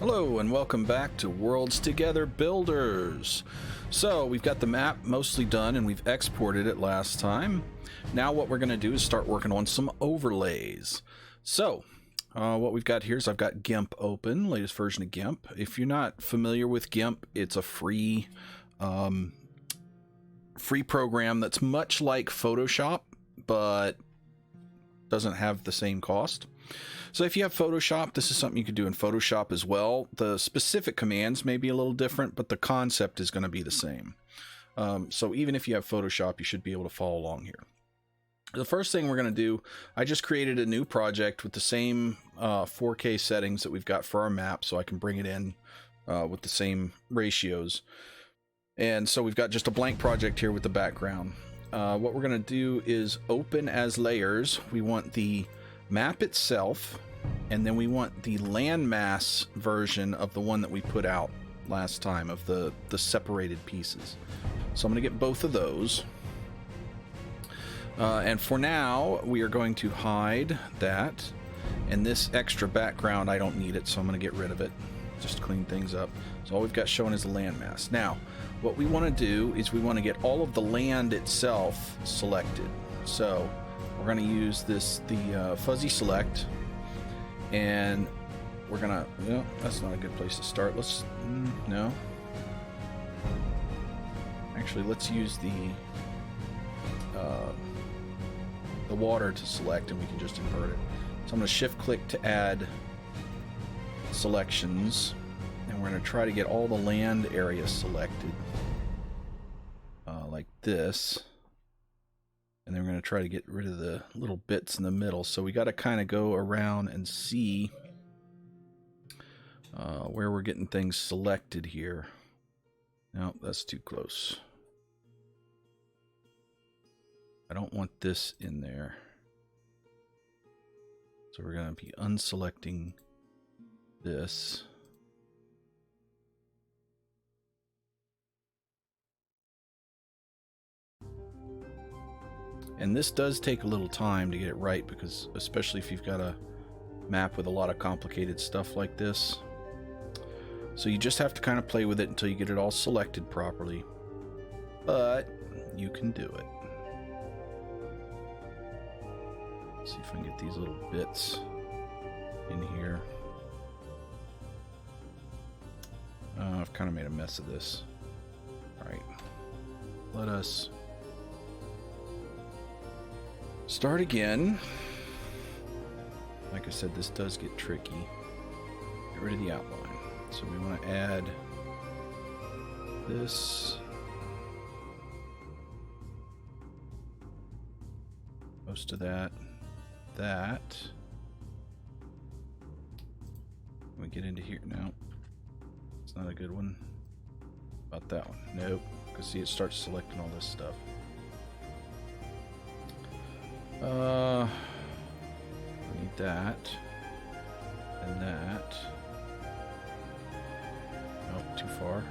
Hello and welcome back to Worlds Together Builders. So we've got the map mostly done and we've exported it last time. Now what we're going to do is start working on some overlays. So what we've got here is I've got GIMP open, latest version of GIMP. If you're not familiar with GIMP, it's a free program that's much like Photoshop, but doesn't have the same cost. So if you have Photoshop, this is something you could do in Photoshop as well. The specific commands may be a little different, but the concept is going to be the same. So even if you have Photoshop, you should be able to follow along here. The first thing we're going to do, I just created a new project with the same 4K settings that we've got for our map, so I can bring it in with the same ratios. And so we've got just a blank project here with the background. What we're going to do is open as layers. We want the map itself, and then we want the landmass version of the one that we put out last time of the separated pieces. So I'm going to get both of those. And for now, we are going to hide that. And this extra background, I don't need it, so I'm going to get rid of it. Just to clean things up. So all we've got showing is the landmass. Now, what we want to do is we want to get all of the land itself selected. So we're going to use the fuzzy select, and we're going to, well, that's not a good place to start. Let's, no. Actually, let's use the water to select, and we can just invert it. So I'm going to shift click to add selections, and we're going to try to get all the land areas selected like this. And then we're going to try to get rid of the little bits in the middle. So we got to kind of go around and see where we're getting things selected here. No, that's too close. I don't want this in there. So we're going to be unselecting this. And this does take a little time to get it right, because especially if you've got a map with a lot of complicated stuff like this. So you just have to kind of play with it until you get it all selected properly. But you can do it. Let's see if I can get these little bits in here. I've kind of made a mess of this. Alright. Let us start again. Like I said, this does get tricky. Get rid of the outline. So we want to add this. Most of that. That. Can we get into here? No. It's not a good one. About that one. Nope. Because see, it starts selecting all this stuff. We need that. And that. Nope, too far.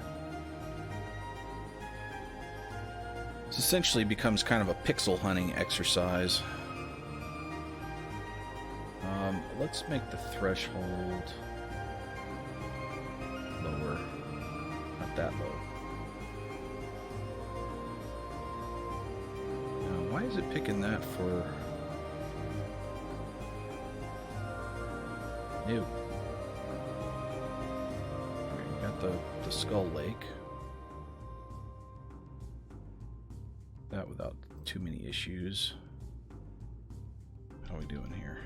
This essentially becomes kind of a pixel hunting exercise. Let's make the threshold lower. Not that low. Now, why is it picking that for... Ew. Alright, we got the Skull Lake. That without too many issues. How are we doing here?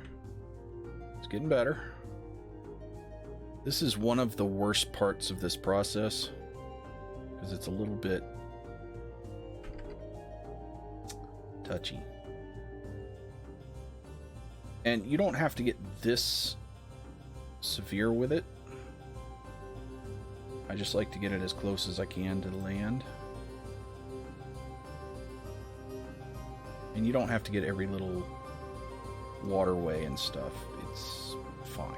It's getting better. This is one of the worst parts of this process, because it's a little bit touchy. And you don't have to get this severe with it. I just like to get it as close as I can to the land. And you don't have to get every little waterway and stuff. It's fine.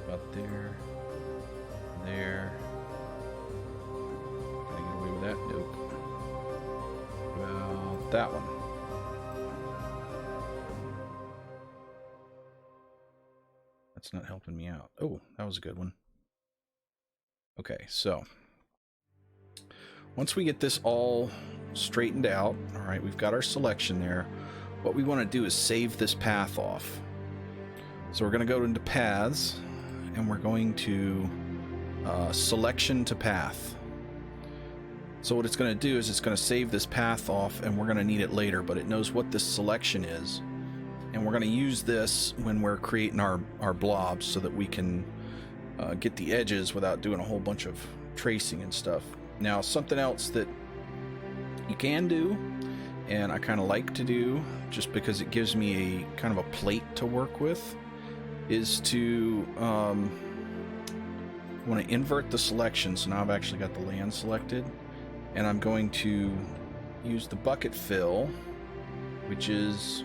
About there. There. Can I get away with that? Nope. About that one. That's not helping me out. Oh, that was a good one. Okay, so once we get this all straightened out, all right, we've got our selection there. What we want to do is save this path off. So we're going to go into paths, and we're going to selection to path. So what it's going to do is it's going to save this path off, and we're going to need it later, but it knows what this selection is. And we're going to use this when we're creating our blobs so that we can get the edges without doing a whole bunch of tracing and stuff. Now, something else that you can do, and I kind of like to do, just because it gives me a kind of a plate to work with, is to want to invert the selection. So now I've actually got the land selected, and I'm going to use the bucket fill, which is...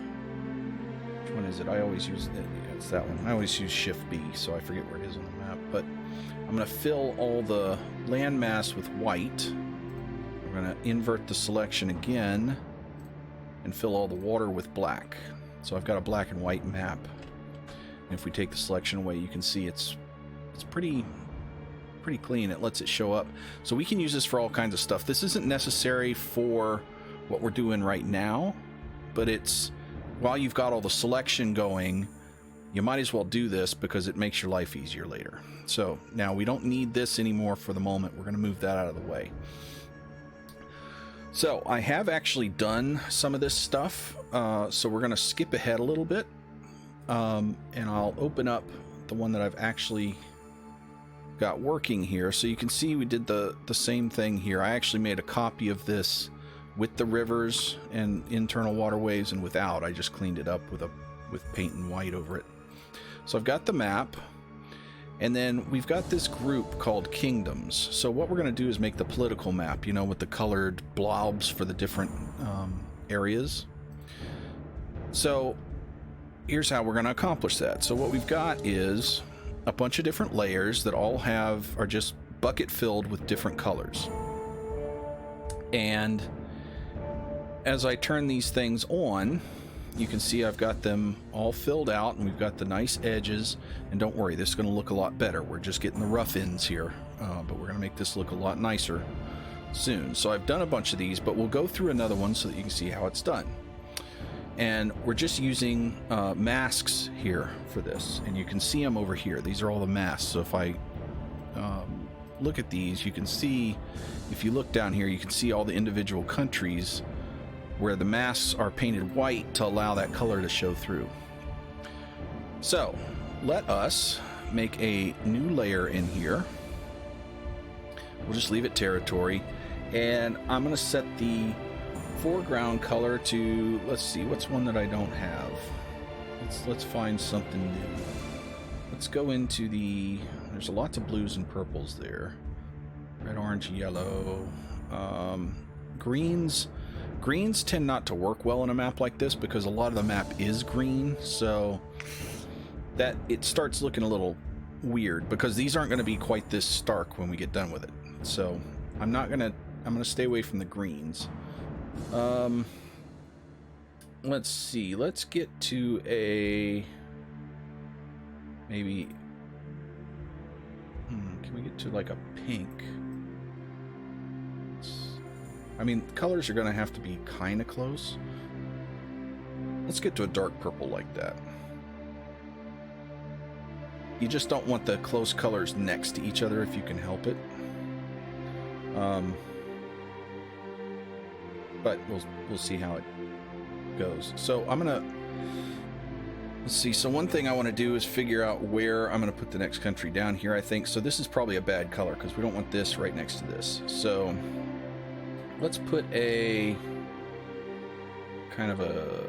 which one is it? I always use it. It's that one. I always use Shift B, so I forget where it is on the map. But I'm going to fill all the landmass with white. We're going to invert the selection again and fill all the water with black. So I've got a black and white map. And if we take the selection away, you can see it's pretty clean. It lets it show up. So we can use this for all kinds of stuff. This isn't necessary for what we're doing right now, but it's while you've got all the selection going, you might as well do this because it makes your life easier later. So now we don't need this anymore for the moment. We're going to move that out of the way. So I have actually done some of this stuff. So we're going to skip ahead a little bit. And I'll open up the one that I've actually got working here. So you can see we did the same thing here. I actually made a copy of this with the rivers and internal waterways and without. I just cleaned it up with paint and white over it. So I've got the map, and then we've got this group called kingdoms. So what we're going to do is make the political map, you know, with the colored blobs for the different areas. So here's how we're going to accomplish that. So what we've got is a bunch of different layers that all are just bucket filled with different colors. And as I turn these things on, you can see I've got them all filled out, and we've got the nice edges. And don't worry, this is going to look a lot better. We're just getting the rough ends here, but we're going to make this look a lot nicer soon. So I've done a bunch of these, but we'll go through another one so that you can see how it's done. And we're just using masks here for this, and you can see them over here. These are all the masks. So if I look at these, you can see, if you look down here, you can see all the individual countries where the masks are painted white to allow that color to show through. So let us make a new layer in here. We'll just leave it territory, and I'm going to set the foreground color to, let's see, what's one that I don't have? Let's find something new. Let's go into there's lots of blues and purples there. Red, orange, yellow. Greens tend not to work well in a map like this because a lot of the map is green, so that it starts looking a little weird because these aren't going to be quite this stark when we get done with it. So I'm going to stay away from the greens. Let's see. Let's get to maybe. Can we get to like a pink? I mean, colors are going to have to be kind of close. Let's get to a dark purple like that. You just don't want the close colors next to each other if you can help it. But we'll see how it goes. So let's see. So one thing I want to do is figure out where I'm going to put the next country down here, I think. So this is probably a bad color because we don't want this right next to this. So let's put a kind of a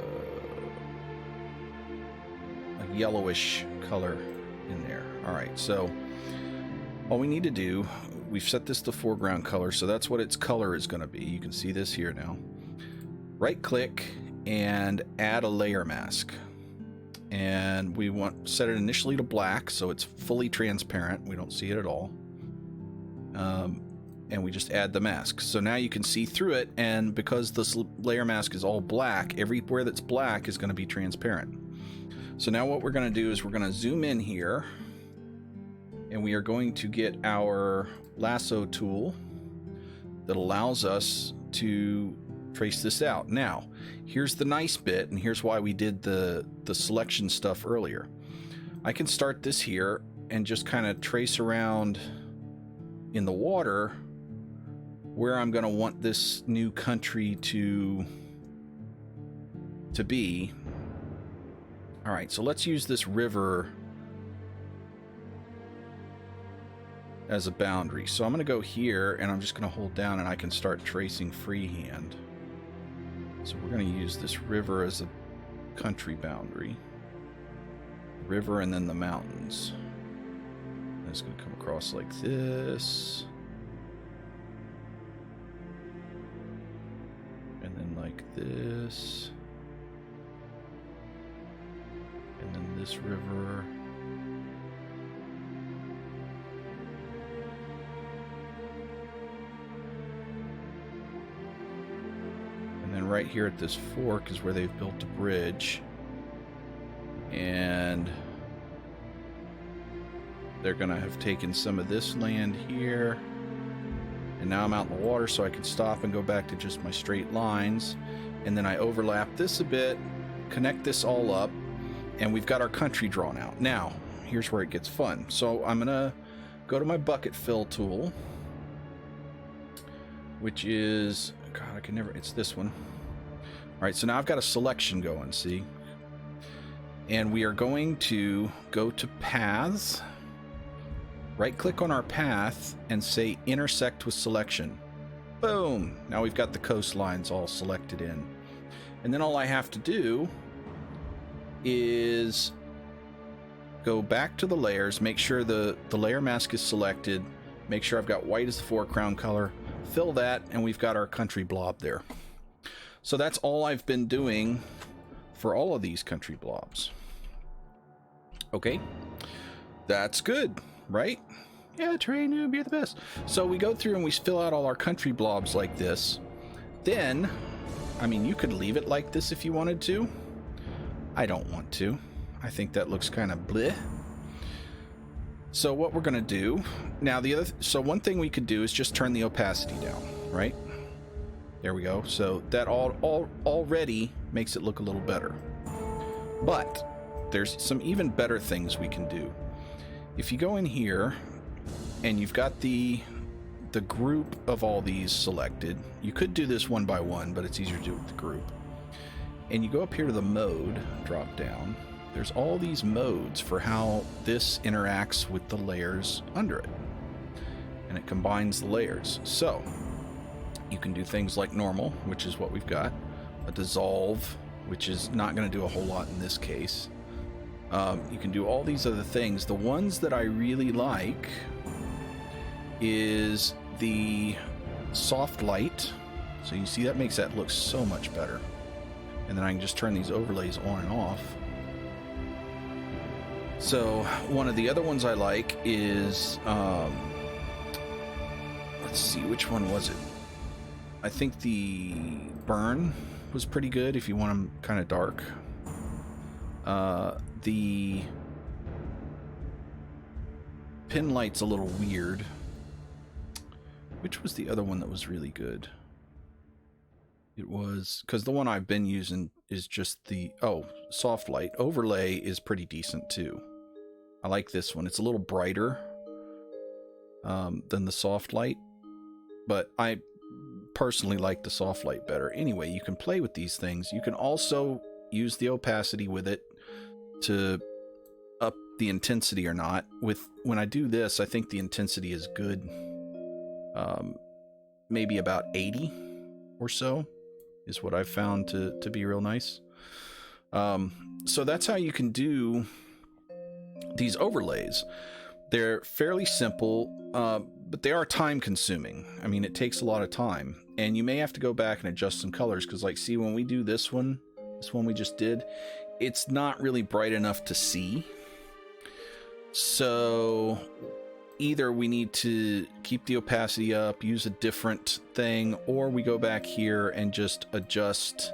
yellowish color in there. All right, so all we need to do, we've set this to foreground color, so that's what its color is going to be. You can see this here now. Right click and add a layer mask. And we want set it initially to black so it's fully transparent. We don't see it at all. And we just add the mask. So now you can see through it, and because this layer mask is all black, everywhere that's black is going to be transparent. So now what we're going to do is we're going to zoom in here, and we are going to get our lasso tool that allows us to trace this out. Now, here's the nice bit, and here's why we did the selection stuff earlier. I can start this here and just kind of trace around in the water where I'm going to want this new country to be. All right, so let's use this river as a boundary. So I'm going to go here, and I'm just going to hold down, and I can start tracing freehand. So we're going to use this river as a country boundary. River and then the mountains. And it's going to come across like this. And then like this. And then this river. And then right here at this fork is where they've built a bridge. And they're going to have taken some of this land here. And now I'm out in the water, so I can stop and go back to just my straight lines. And then I overlap this a bit, connect this all up, and we've got our country drawn out. Now, here's where it gets fun. So I'm going to go to my bucket fill tool, which is, God, I can never, it's this one. All right, so now I've got a selection going, see? And we are going to go to paths, right click on our path and say intersect with selection. Boom! Now we've got the coastlines all selected in. And then all I have to do is go back to the layers, make sure the layer mask is selected, make sure I've got white as the foreground color, fill that, and we've got our country blob there. So that's all I've been doing for all of these country blobs. Okay, that's good, right? Yeah, Terrain Noob, you're the best. So we go through and we fill out all our country blobs like this. Then, I mean, you could leave it like this if you wanted to. I don't want to. I think that looks kind of bleh. So what we're gonna do now, so one thing we could do is just turn the opacity down, right? There we go. So that already makes it look a little better. But there's some even better things we can do. If you go in here and you've got the group of all these selected, you could do this one by one, but it's easier to do it with the group. And you go up here to the mode drop down. There's all these modes for how this interacts with the layers under it. And it combines the layers. So you can do things like normal, which is what we've got, a dissolve, which is not going to do a whole lot in this case. You can do all these other things. The ones that I really like is the soft light. So you see that makes that look so much better. And then I can just turn these overlays on and off. So one of the other ones I like is, let's see, which one was it? I think the burn was pretty good if you want them kind of dark. The pin light's a little weird. Which was the other one that was really good? It was, because the one I've been using is just the, soft light. Overlay is pretty decent too. I like this one. It's a little brighter than the soft light, but I personally like the soft light better. Anyway, you can play with these things. You can also use the opacity with it to up the intensity or not. When I do this, I think the intensity is good. Maybe about 80 or so is what I've found to be real nice. So that's how you can do these overlays. They're fairly simple, but they are time consuming. I mean, it takes a lot of time, and you may have to go back and adjust some colors, because like, see, when we do this one we just did, it's not really bright enough to see. So either we need to keep the opacity up, use a different thing, or we go back here and just adjust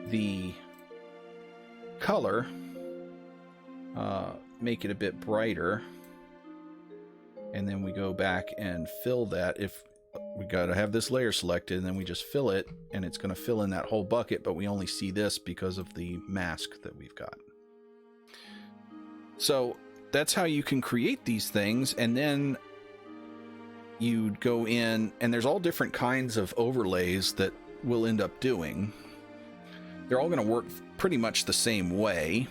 the color make it a bit brighter. And then we go back and fill that. If we got to have this layer selected, and then we just fill it, and it's going to fill in that whole bucket, but we only see this because of the mask that we've got. So that's how you can create these things. And then you'd go in, and there's all different kinds of overlays that we'll end up doing. They're all going to work pretty much the same way.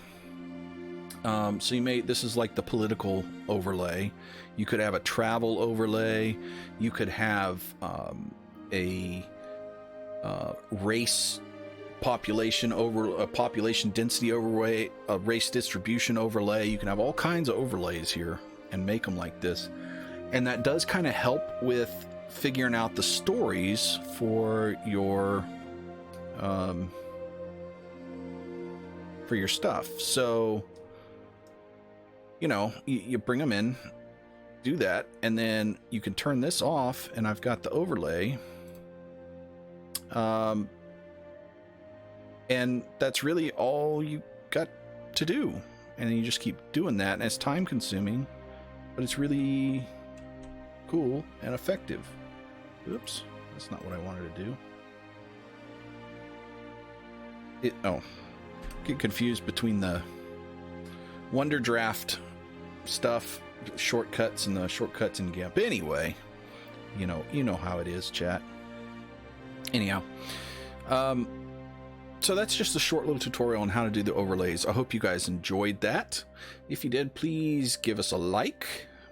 So this is like the political overlay. You could have a travel overlay. You could have a race population density overlay, a race distribution overlay. You can have all kinds of overlays here and make them like this. And that does kind of help with figuring out the stories for your stuff. So, you bring them in, do that, and then you can turn this off, and I've got the overlay. And that's really all you got to do. And you just keep doing that, and it's time consuming, but it's really cool and effective. Oops, that's not what I wanted to do. Get confused between the Wonderdraft stuff, shortcuts, and the shortcuts in GIMP. Anyway, you know how it is, chat. Anyhow, so that's just a short little tutorial on how to do the overlays. I hope you guys enjoyed that. If you did, please give us a like.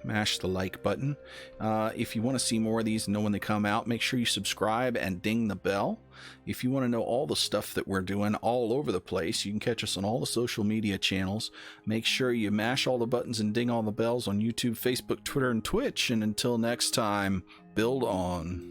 Mash the like button. If you want to see more of these and know when they come out, make sure you subscribe and ding the bell. If you want to know all the stuff that we're doing all over the place, you can catch us on all the social media channels. Make sure you mash all the buttons and ding all the bells on YouTube, Facebook, Twitter, and Twitch. And until next time, build on.